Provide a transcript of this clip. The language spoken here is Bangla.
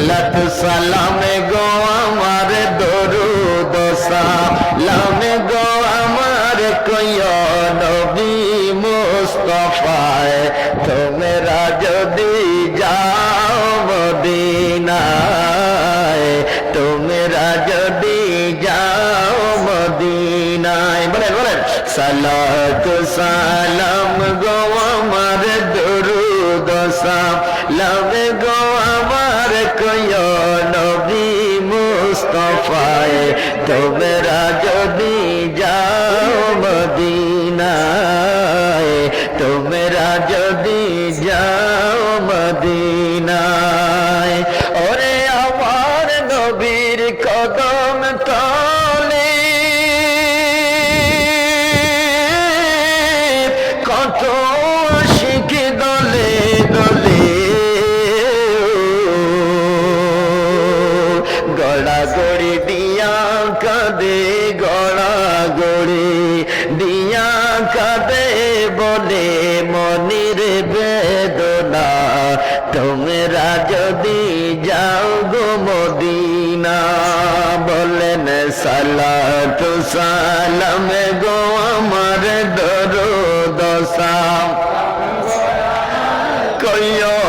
সালাত সালামে গো আমার দরুদ সালামে গো আমার কইয়া নবী মুস্তাফায় তোমরা যদি যাও মদিনায় তোমরা যদি যাও মদিনায় বলেন বলেন সালাত সালাম গো আমার দরুদ সালাম গো আমার কইয়া নবী মুস্তাফায় তোমরা যদি যাও মদিনায় তোমরা যদি যাও মদিনায় ওরে আমার নবীর কদম তলে কত আশিক দলে দলে গড়াগড়ি দিয়া কাঁদে গড়াগড়ি দিয়া কাঁদে বলে মনির বেদনা তোমরা যদি যাও গো মদিনা বলেন সালাতু সালাম গো আমার দরুদ সালাম কইও